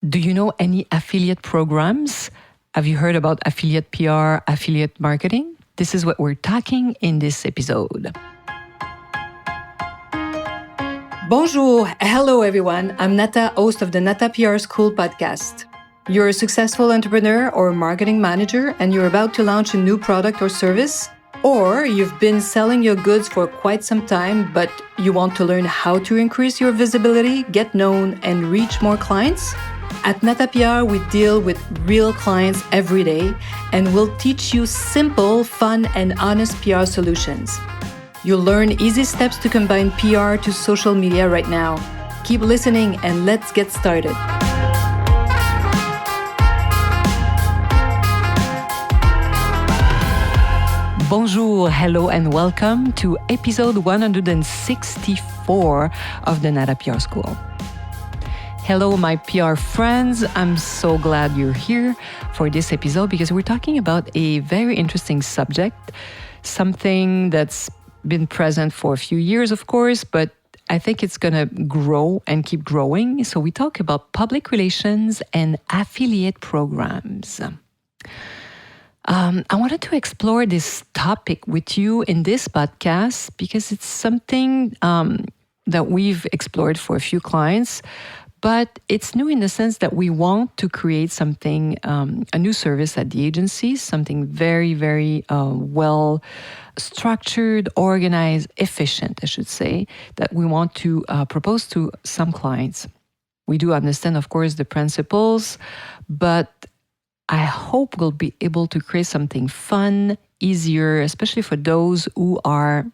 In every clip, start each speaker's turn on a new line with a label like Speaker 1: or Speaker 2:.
Speaker 1: Do you know any affiliate programs? Have you heard about affiliate PR, affiliate marketing? This is what we're talking in this episode. Bonjour. Hello, everyone. I'm Nata, host of the Nata PR School podcast. You're a successful entrepreneur or marketing manager, and you're about to launch a new product or service, or you've been selling your goods for quite some time, but you want to learn how to increase your visibility, get known, and reach more clients? At Nata PR, we deal with real clients every day, and we'll teach you simple, fun, and honest PR solutions. You'll learn easy steps to combine PR to social media right now. Keep listening and let's get started. Bonjour, hello, and welcome to episode 164 of the Nata PR School. Hello, my PR friends. I'm so glad you're here for this episode because we're talking about a very interesting subject, something that's been present for a few years, of course, but I think it's going to grow and keep growing. So we talk about public relations and affiliate programs. I wanted to explore this topic with you in this podcast because it's something that we've explored for a few clients, but it's new in the sense that we want to create something, a new service at the agency, something very, very well structured, organized, efficient, I should say, that we want to propose to some clients. We do understand, of course, the principles, but I hope we'll be able to create something fun, easier, especially for those who are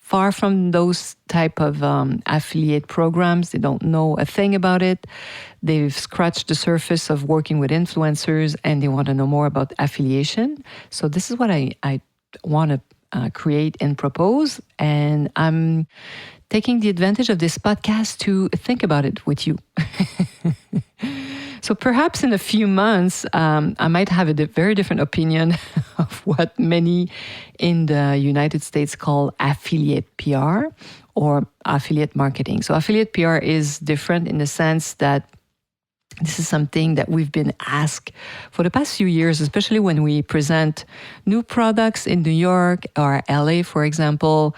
Speaker 1: far from those type of affiliate programs. They don't know a thing about it. They've scratched the surface of working with influencers and they want to know more about affiliation. So this is what I want to create and propose. And I'm taking the advantage of this podcast to think about it with you. So perhaps in a few months, I might have a very different opinion of what many in the United States call affiliate PR or affiliate marketing. So affiliate PR is different in the sense that this is something that we've been asked for the past few years, especially when we present new products in New York or LA, for example.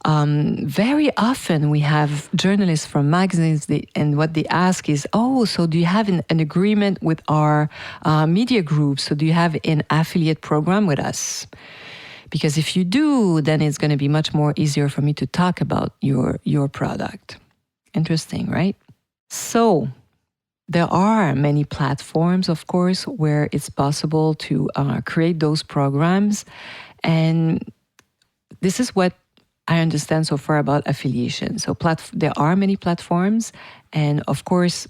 Speaker 1: Very often we have journalists from magazines and what they ask is, so do you have an agreement with our media group? So do you have an affiliate program with us? Because if you do, then it's going to be much more easier for me to talk about your product. Interesting, right? So there are many platforms, of course, where it's possible to create those programs. And this is what I understand so far about affiliation. So there are many platforms. And of course,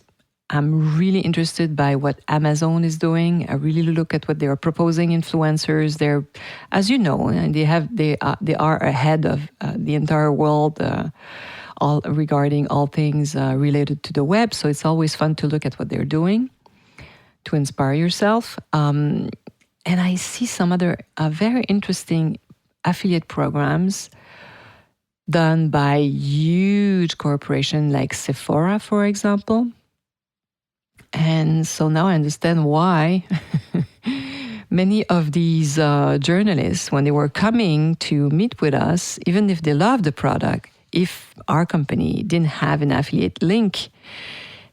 Speaker 1: I'm really interested by what Amazon is doing. I really look at what they are proposing influencers. They're, as you know, and they are ahead of the entire world regarding all things related to the web. So it's always fun to look at what they're doing to inspire yourself. And I see some other very interesting affiliate programs done by huge corporations like Sephora, for example. And so now I understand why many of these journalists, when they were coming to meet with us, even if they loved the product, if our company didn't have an affiliate link,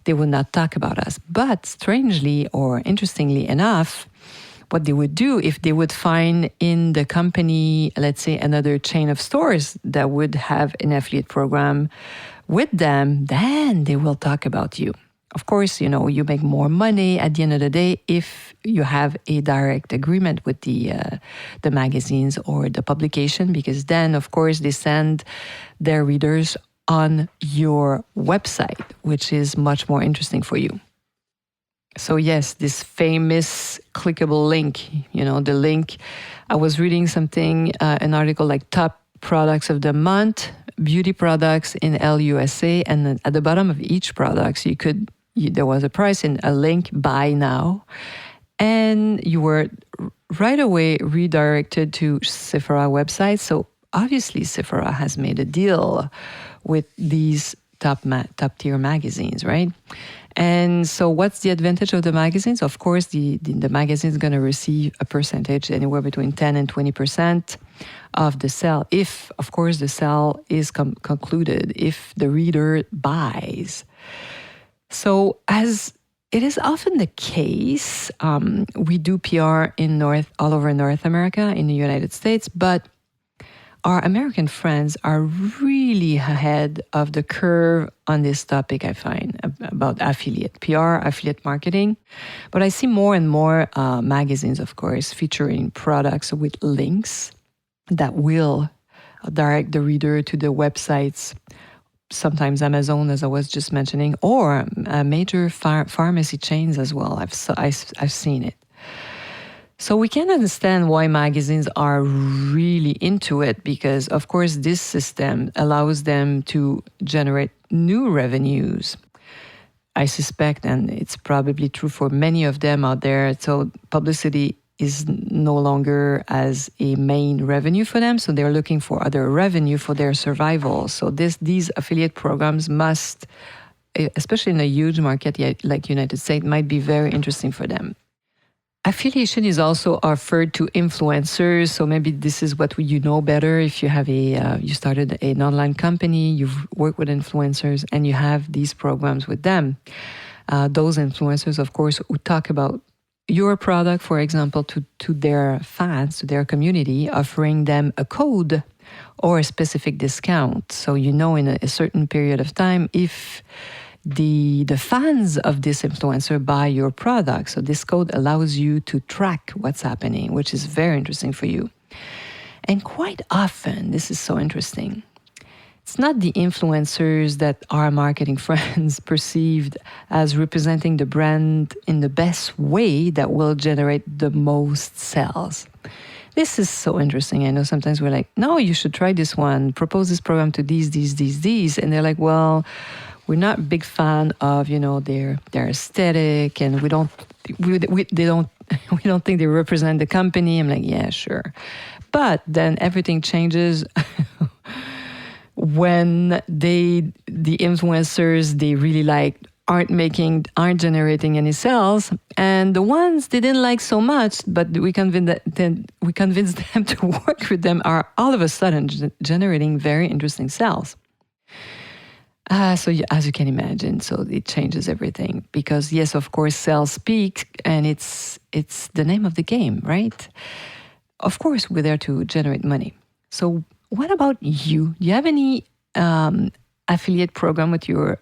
Speaker 1: they would not talk about us. But strangely or interestingly enough, what they would do if they would find in the company, let's say another chain of stores that would have an affiliate program with them, then they will talk about you. Of course, you make more money at the end of the day if you have a direct agreement with the magazines or the publication, because then, of course, they send their readers on your website, which is much more interesting for you. So yes, this famous clickable link, the link, I was reading something, an article like top products of the month, beauty products in LUSA, and then at the bottom of each product, there was a price and a link, buy now, and you were right away redirected to Sephora website. So obviously Sephora has made a deal with these top tier magazines, right? And so what's the advantage of the magazines? Of course, the magazine is going to receive a percentage anywhere between 10 and 20% of the sale, if, of course, the sale is concluded, if the reader buys. So as it is often the case, we do PR all over North America, in the United States, but our American friends are really ahead of the curve on this topic, I find, about affiliate PR, affiliate marketing. But I see more and more magazines, of course, featuring products with links that will direct the reader to the websites, sometimes Amazon, as I was just mentioning, or major pharmacy chains as well. I've seen it. So we can understand why magazines are really into it, because, of course, this system allows them to generate new revenues. I suspect, and it's probably true for many of them out there, so publicity is no longer as a main revenue for them, so they're looking for other revenue for their survival. So these affiliate programs must, especially in a huge market like United States, might be very interesting for them. Affiliation is also offered to influencers. So maybe this is what you know better. If you have you started an online company, you've worked with influencers, and you have these programs with them. Those influencers, of course, who talk about your product, for example, to their fans, to their community, offering them a code or a specific discount. So you know in a certain period of time if the fans of this influencer buy your product. So this code allows you to track what's happening, which is very interesting for you. And quite often, this is so interesting, it's not the influencers that our marketing friends perceived as representing the brand in the best way that will generate the most sales. This is so interesting. I know sometimes we're like, no, you should try this one, propose this program to these. And they're like, well, we're not a big fan of, their aesthetic, and we don't think they represent the company. I'm like, yeah, sure. But then everything changes when the influencers they really like aren't generating any sales, and the ones they didn't like so much, but we convinced them to work with them, are all of a sudden generating very interesting sales. So as you can imagine, so it changes everything, because yes, of course, sales speak, and it's the name of the game, right? Of course, we're there to generate money. So what about you? Do you have any affiliate program with your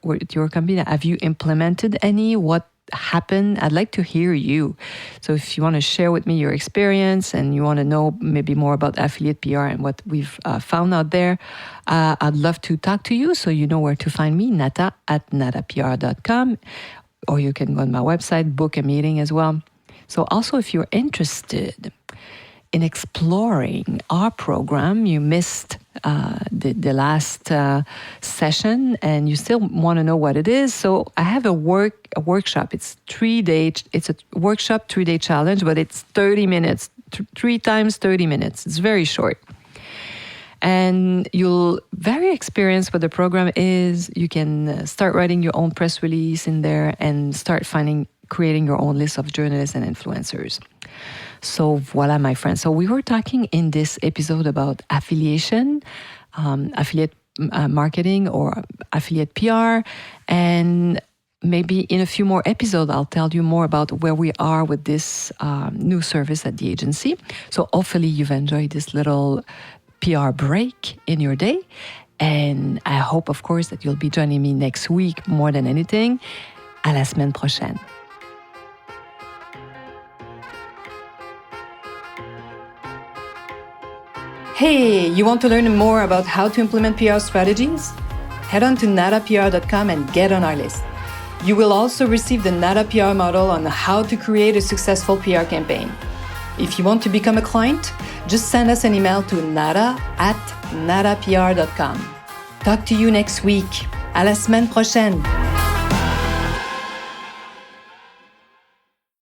Speaker 1: company? Have you implemented any? What happened? I'd like to hear you. So if you want to share with me your experience and you want to know maybe more about affiliate PR and what we've found out there, I'd love to talk to you. So you know where to find me, Nata at natapr.com, or you can go on my website, book a meeting as well. So also, if you're interested in exploring our program, you missed the last session and you still want to know what it is. So I have a workshop. It's 3 days. It's a workshop 3-day challenge, but it's 30 minutes, 3 times 30 minutes. It's very short. And you'll very experienced what the program is. You can start writing your own press release in there and start creating your own list of journalists and influencers. So voila, my friends. So we were talking in this episode about affiliation, affiliate marketing, or affiliate PR. And maybe in a few more episodes, I'll tell you more about where we are with this new service at the agency. So hopefully you've enjoyed this little PR break in your day. And I hope, of course, that you'll be joining me next week more than anything. À la semaine prochaine. Hey, you want to learn more about how to implement PR strategies? Head on to natapr.com and get on our list. You will also receive the Nata PR model on how to create a successful PR campaign. If you want to become a client, just send us an email to nata@natapr.com. Talk to you next week. À la semaine prochaine.